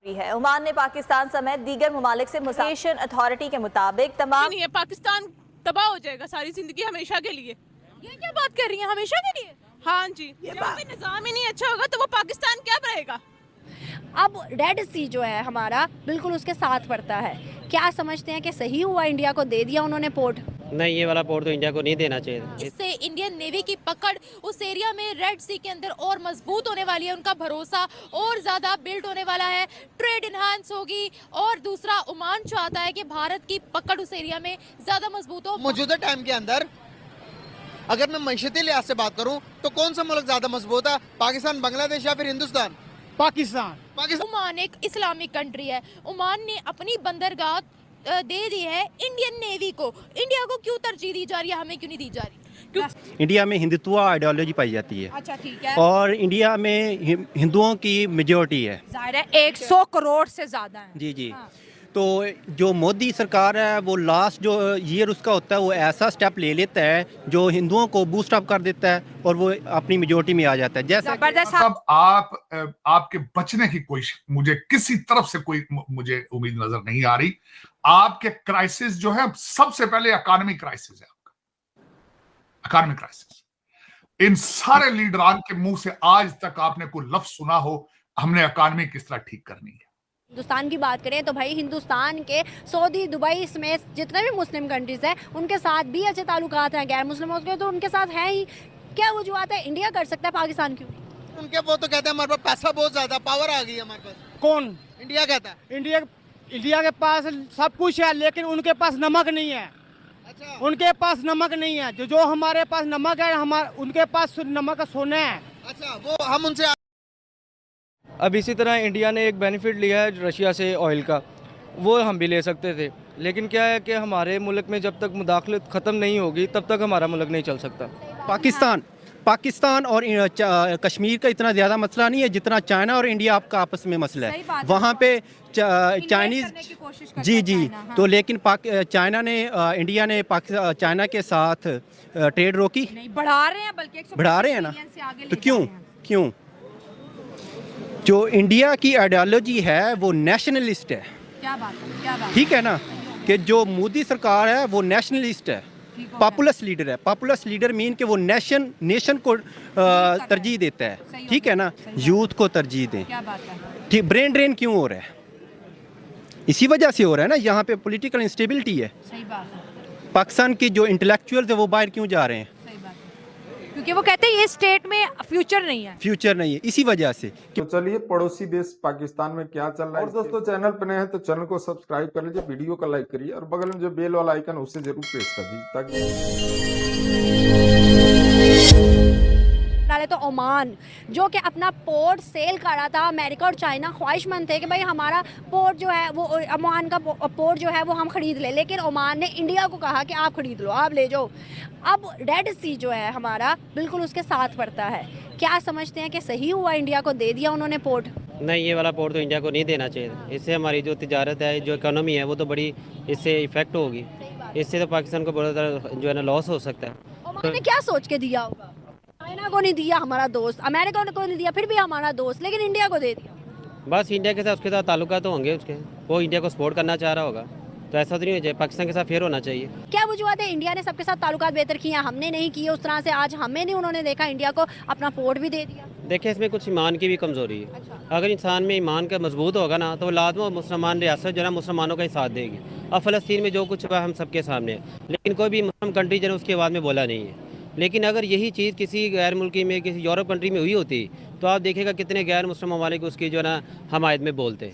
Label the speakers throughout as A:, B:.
A: है। ओमान ने पाकिस्तान समेत दीगर ममालिक से मुसाफिर अथॉरिटी के मुताबिक तमाम
B: नहीं है, पाकिस्तान तबाह हो जाएगा सारी जिंदगी हमेशा के लिए।
C: ये क्या बात कर रही हैं, हमेशा के लिए?
B: हाँ जी, जब भी निज़ाम ही नहीं अच्छा होगा तो वो पाकिस्तान क्या रहेगा।
C: अब रेड सी जो है हमारा बिल्कुल उसके साथ पड़ता है। क्या समझते हैं कि सही हुआ इंडिया को दे दिया उन्होंने पोर्ट?
D: नहीं, ये वाला पोर्ट तो इंडिया को नहीं देना चाहिए।
C: इससे इंडियन नेवी की पकड़ उस एरिया में रेड सी के अंदर और मजबूत होने वाली है, उनका भरोसा और ज्यादा बिल्ड होने वाला है, ट्रेड इनहांस होगी। और दूसरा, ओमान चाहता है कि भारत की पकड़ उस एरिया में ज्यादा मजबूत हो।
E: मौजूदा टाइम के अंदर अगर मैं मैशती लिहाज से बात करूं तो कौन सा मुल्क ज्यादा मजबूत है, पाकिस्तान, बांग्लादेश या फिर हिंदुस्तान?
F: पाकिस्तान।
C: ओमान एक इस्लामिक कंट्री है। ओमान ने अपनी बंदरगाह दे दी है इंडियन नेवी को। इंडिया को क्यों तरजीह दी जा रही है, हमें क्यों नहीं दी जा रही?
G: इंडिया में हिंदुत्व आइडियोलॉजी पाई जाती है।
C: अच्छा, ठीक है।
G: और इंडिया में हिंदुओं की मेजोरिटी है।
C: जाहिर है 100 करोड़ से ज्यादा है।
G: जी जी।
C: हाँ।
G: तो जो मोदी सरकार है वो लास्ट जो ईयर उसका होता है वो ऐसा स्टेप ले लेता है जो हिंदुओं को बूस्ट अप कर देता है और वो अपनी मेजोरिटी में आ जाता है। जैसा
H: सब आपके बचने की कोई मुझे किसी तरफ से कोई मुझे उम्मीद नजर नहीं आ रही। आपके क्राइसिस जो है सबसे पहले इकोनॉमिक क्राइसिस है, आपका इकोनॉमिक क्राइसिस। इन सारे लीडरान के मुंह से आज तक आपने कोई लफ्ज सुना हो हमने इकोनॉमी किस तरह ठीक करनी है?
C: हिंदुस्तान की बात करें तो भाई हिंदुस्तान के सऊदी, दुबई समेत जितने भी मुस्लिम कंट्रीज हैं उनके साथ भी अच्छे ताल्लुकात हैं। गैर मुस्लिमों के तो उनके साथ हैं ही। क्या वजूहत है, इंडिया कर सकता है, पाकिस्तान क्यों?
E: उनके वो तो कहते हैं हमारे पास पैसा बहुत ज्यादा, पावर आ गई है हमारे पास।
F: कौन?
E: इंडिया कहता है।
F: इंडिया के पास सब कुछ है लेकिन उनके पास नमक नहीं है।
E: अच्छा,
F: उनके पास नमक नहीं है। जो हमारे पास नमक है, उनके पास नमक का सोना है।
E: अच्छा, वो हम उनसे
I: अब इसी तरह इंडिया ने एक बेनिफिट लिया है रशिया से ऑयल का, वो हम भी ले सकते थे। लेकिन क्या है कि हमारे मुल्क में जब तक मुदाखलत ख़त्म नहीं होगी तब तक हमारा मुल्क नहीं चल सकता।
G: पाकिस्तान और कश्मीर का इतना ज़्यादा मसला नहीं है जितना चाइना और इंडिया आपका आपस में मसला है। वहाँ पे चाइनीज़ जी। तो लेकिन चाइना ने इंडिया ने चाइना के साथ ट्रेड रोकी,
C: बढ़ा रहे हैं, बल्कि
G: बढ़ा रहे हैं ना। तो क्यों? जो इंडिया की आइडियोलॉजी है वो नेशनलिस्ट है।
C: क्या बात है?
G: ठीक है ना, कि जो मोदी सरकार है वो नेशनलिस्ट है, पॉपुलस लीडर है। पॉपुलस लीडर मीन कि वो नेशन को तरजीह देता है। ठीक है ना, यूथ को तरजीह दें।
C: क्या बात है?
G: ठीक, ब्रेन ड्रेन क्यों हो रहा है? इसी वजह से हो रहा है ना, यहाँ पे पॉलिटिकल इंस्टेबिलिटी है।
C: सही बात है।
G: पाकिस्तान के जो इंटेलेक्चुअल्स है वो बाहर क्यों जा रहे हैं?
C: क्योंकि वो कहते हैं ये स्टेट में फ्यूचर नहीं है,
G: इसी वजह से।
J: तो चलिए, पड़ोसी देश पाकिस्तान में क्या चल रहा है। और दोस्तों, चैनल पर नए हैं तो चैनल को सब्सक्राइब कर लीजिए, वीडियो को लाइक करिए और बगल में जो बेल वाला आइकन उसे जरूर प्रेस कर दीजिए
C: ताकि तो ओमान जो कि अपना पोर्ट सेल कर रहा था, अमेरिका और चाइना ख्वाहिशमंद थे कि भाई हमारा पोर्ट जो है वो ओमान का पोर्ट जो है वो हम खरीद लें, लेकिन ओमान ने इंडिया को कहा कि आप खरीद लो, आप ले जाओ। अब रेड सी जो है हमारा बिल्कुल उसके साथ पड़ता है। क्या समझते हैं कि सही हुआ इंडिया को दे दिया उन्होंने पोर्ट?
D: नहीं, ये वाला पोर्ट तो इंडिया को नहीं देना चाहिए। इससे हमारी जो तिजारत है, जो इकोनॉमी है वो तो बड़ी इससे इफेक्ट होगी। इससे तो पाकिस्तान को बहुत ज़्यादा जो है ना लॉस हो सकता है।
C: ओमान ने क्या सोच के दिया होगा? चाइना को नहीं दिया हमारा दोस्त, अमेरिका को नहीं दिया फिर भी हमारा दोस्त, लेकिन इंडिया को दे दिया।
D: बस इंडिया के साथ उसके साथ ताल्लुकात तो होंगे उसके, वो इंडिया को सपोर्ट करना चाह रहा होगा, तो ऐसा तो नहीं हो जाए। पाकिस्तान के साथ फेयर होना चाहिए।
C: क्या वजूहत है, इंडिया ने सबके साथ ताल्लुकात बेहतर किए, हमने नहीं किए उस तरह से? आज हमें नहीं उन्होंने देखा, इंडिया को अपना पोर्ट भी दे दिया।
D: देखिए, इसमें कुछ ईमान की भी कमज़ोरी है।
C: अच्छा।
D: अगर इंसान में ईमान का मजबूत होगा ना तो लाजम मुसलमान रियासत जो है ना मुसलमानों का ही साथ देगी। अब फ़लस्तीन में जो कुछ हुआ हम सबके सामने है, लेकिन कोई भी मुस्लिम कंट्री जो है उसकी आवाज़ में बोला नहीं है। लेकिन अगर यही चीज़ किसी गैर मुल्की में, किसी यूरोप कंट्री में हुई होती तो आप देखेगा कितने गैर मुस्लिम ममालिक उसकी जो है ना हमायत में बोलते।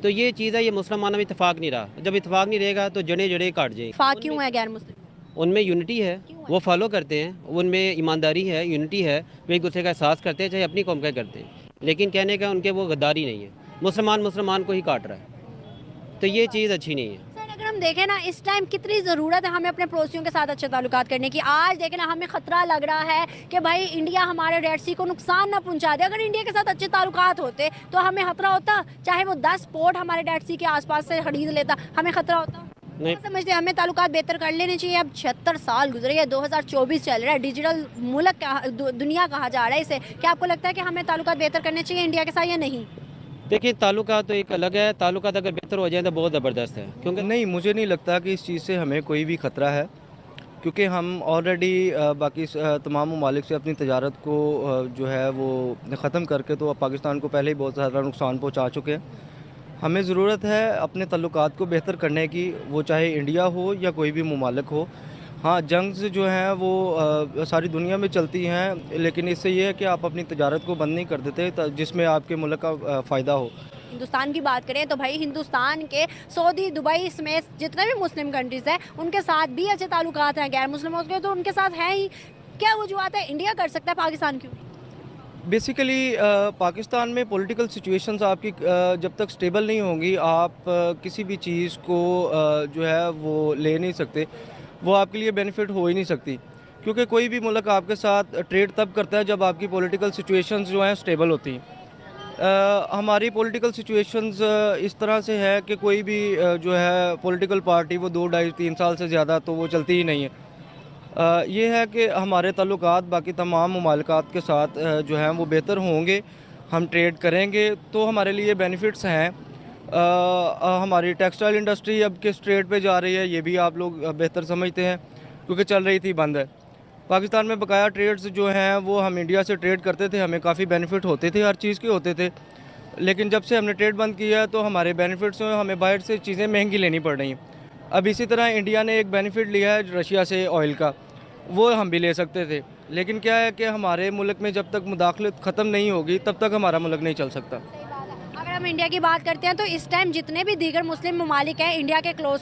D: तो ये चीज़ है, ये मुसलमानों में इतफाक़ नहीं रहा। जब इतफाक़ नहीं रहेगा तो जड़े जड़े काट जाएंगे।
C: इत्तेफाक क्यों है गैर मुस्लिम?
D: उनमें यूनिटी है, वो फॉलो करते हैं, उनमें ईमानदारी है, यूनिटी है, वो एक दूसरे का एहसास करते हैं, चाहे अपनी कौम का करते हैं। लेकिन कहने का उनके वो गद्दारी नहीं है, मुसलमान को ही काट रहा है, तो ये चीज़ अच्छी नहीं है।
C: अगर हम देखें ना, इस टाइम कितनी ज़रूरत है हमें अपने पड़ोसियों के साथ अच्छे ताल्लुकात करने की। आज देखें ना, हमें ख़तरा लग रहा है कि भाई इंडिया हमारे रेड सी को नुकसान ना पहुंचा दे। अगर इंडिया के साथ अच्छे ताल्लुकात होते तो हमें खतरा होता, चाहे वो 10 पोर्ट हमारे रेड सी के आसपास से खरीद लेता, हमें खतरा होता नहीं। समझते हमें ताल्लुकात बेहतर कर लेने चाहिए। अब 76 साल गुजरे हैं, 2024 चल रहा है, डिजिटल मुल्क दुनिया कहा जा रहा है इसे। क्या आपको लगता है कि हमें ताल्लुकात बेहतर करने चाहिए इंडिया के साथ या नहीं?
D: देखिए ताल्लुकात तो एक अलग है, ताल्लुकात अगर बेहतर हो जाए तो बहुत ज़बरदस्त है, क्योंकि
I: नहीं, मुझे नहीं लगता कि इस चीज़ से हमें कोई भी ख़तरा है, क्योंकि हम ऑलरेडी बाकी तमाम ममालिक से अपनी तजारत को जो है वो ख़त्म करके तो पाकिस्तान को पहले ही बहुत ज़्यादा नुकसान पहुंचा चुके हैं। हमें ज़रूरत है अपने तल्लुकात को बेहतर करने की, वो चाहे इंडिया हो या कोई भी ममालिक हो। हाँ, जंग जो हैं वो सारी दुनिया में चलती हैं, लेकिन इससे ये है कि आप अपनी तजारत को बंद नहीं कर देते जिसमें आपके मुल्क का फ़ायदा हो।
C: हिंदुस्तान की बात करें तो भाई हिंदुस्तान के सऊदी, दुबई समेत जितने भी मुस्लिम कंट्रीज़ हैं उनके साथ भी अच्छे ताल्लुकात हैं, गैर मुस्लिमों के तो उनके साथ हैं ही। क्या वजूहत है, इंडिया कर सकता है, पाकिस्तान क्यों?
I: बेसिकली पाकिस्तान में पॉलिटिकल सिचुएशंस आपकी जब तक स्टेबल नहीं होंगी, आप किसी भी चीज़ को जो है वो ले नहीं सकते, वो आपके लिए बेनिफिट हो ही नहीं सकती, क्योंकि कोई भी मुल्क आपके साथ ट्रेड तब करता है जब आपकी पॉलिटिकल सिचुएशंस जो हैं स्टेबल होती हैं। हमारी पॉलिटिकल सिचुएशंस इस तरह से है कि कोई भी जो है पॉलिटिकल पार्टी वो 2, 2.5, 3 साल से ज़्यादा तो वो चलती ही नहीं है। ये है कि हमारे ताल्लुकात बाकी तमाम ममालिकात के साथ जो हैं वो बेहतर होंगे, हम ट्रेड करेंगे तो हमारे लिए बेनिफिट्स हैं। हमारी टेक्सटाइल इंडस्ट्री अब किस ट्रेड पे जा रही है ये भी आप लोग बेहतर समझते हैं, क्योंकि चल रही थी बंद है। पाकिस्तान में बकाया ट्रेड्स जो हैं वो हम इंडिया से ट्रेड करते थे, हमें काफ़ी बेनिफिट होते थे, हर चीज़ के होते थे, लेकिन जब से हमने ट्रेड बंद किया है तो हमारे बेनिफिट्स हैं, हमें बाहर से चीज़ें महंगी लेनी पड़ रही हैं। अब इसी तरह इंडिया ने एक बेनिफिट लिया है रशिया से ऑयल का, वो हम भी ले सकते थे, लेकिन क्या है कि हमारे मुल्क में जब तक मुदाखलत ख़त्म नहीं होगी तब तक हमारा मुल्क नहीं चल सकता।
C: अगर हम इंडिया की बात करते हैं तो इस टाइम जितने भी दीगर मुस्लिम ममालिक हैं इंडिया के क्लोज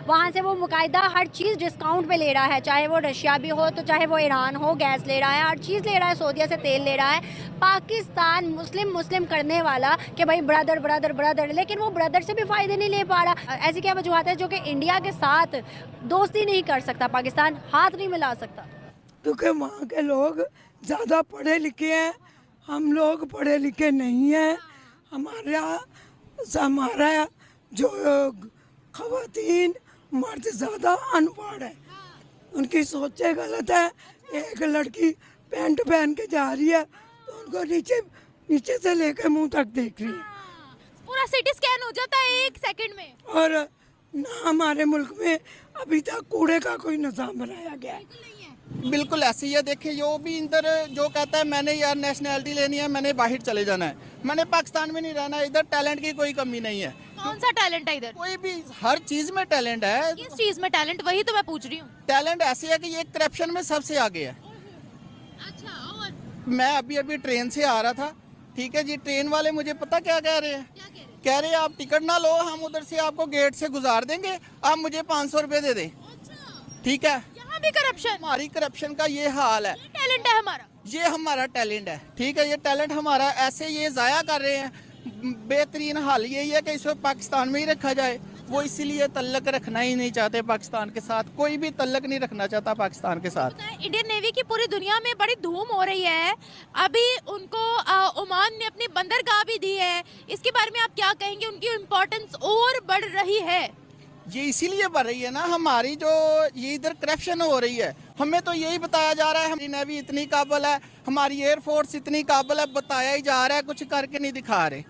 C: वहाँ से वो मुकायदा हर चीज़ डिस्काउंट पे ले रहा है, चाहे वो रशिया भी हो तो चाहे वो ईरान हो, गैस ले रहा है, हर चीज़ ले रहा है, सऊदीया से तेल ले रहा है। पाकिस्तान मुस्लिम करने वाला कि भाई ब्रदर ब्रदर ब्रदर, लेकिन वो ब्रदर से भी फ़ायदे नहीं ले पा रहा। ऐसी क्या वजूहत है जो कि इंडिया के साथ दोस्ती नहीं कर सकता, पाकिस्तान हाथ नहीं मिला सकता?
K: क्योंकि वहाँ के लोग ज़्यादा पढ़े लिखे हैं, हम लोग पढ़े लिखे नहीं हैं। हमारा जो ख़वातीन मर्द ज़्यादा अनपढ़ है, उनकी सोचें गलत है। एक लड़की पैंट पहन के जा रही है तो उनको नीचे से लेकर मुंह तक देख रही है।
B: पूरा सिटी स्कैन हो जाता है 1 सेकंड में।
K: और ना हमारे मुल्क में अभी तक कूड़े का कोई निज़ाम बनाया गया है।
L: बिल्कुल ऐसे ही है। देखिए जो भी इधर जो कहता है मैंने यार नेशनैलिटी लेनी है, मैंने बाहर चले जाना है, मैंने पाकिस्तान में नहीं रहना है, इधर टैलेंट की कोई कमी नहीं है।
B: कौन सा टैलेंट है इधर?
L: कोई भी, हर चीज में टैलेंट है।
B: किस चीज में टैलेंट? वही तो मैं पूछ रही हूँ।
L: टैलेंट ऐसी है कि ये करप्शन में सबसे आगे है।
B: अच्छा, और
L: मैं अभी ट्रेन से आ रहा था, ठीक है जी, ट्रेन वाले मुझे पता क्या कह रहे हैं, कह रहे हैं आप टिकट ना लो, हम उधर से आपको गेट से गुजार देंगे, आप मुझे 500 रुपए दे दें। ठीक है,
B: यहाँ भी करप्शन?
L: हमारी करप्शन का ये हाल है।
B: टैलेंट है हमारा,
L: ये हमारा टैलेंट है, ठीक है, ये टैलेंट हमारा ऐसे ये जाया कर रहे हैं। बेहतरीन हाल यही है कि इसको पाकिस्तान में ही रखा जाए। वो इसीलिए तल्लक रखना ही नहीं चाहते पाकिस्तान के साथ, कोई भी तल्लक नहीं रखना चाहता पाकिस्तान के साथ।
B: इंडियन नेवी की पूरी दुनिया में बड़ी धूम हो रही है, अभी उनको ओमान ने अपनी बंदरगाह भी दी है, इसके बारे में आप क्या कहेंगे? उनकी इम्पोर्टेंस और बढ़ रही है।
L: ये इसीलिए बढ़ रही है ना, हमारी जो ये इधर करप्शन हो रही है, हमें तो यही बताया जा रहा है हमारी नेवी इतनी काबिल है, हमारी एयरफोर्स इतनी काबिल है, बताया ही जा रहा है, कुछ करके नहीं दिखा रहे।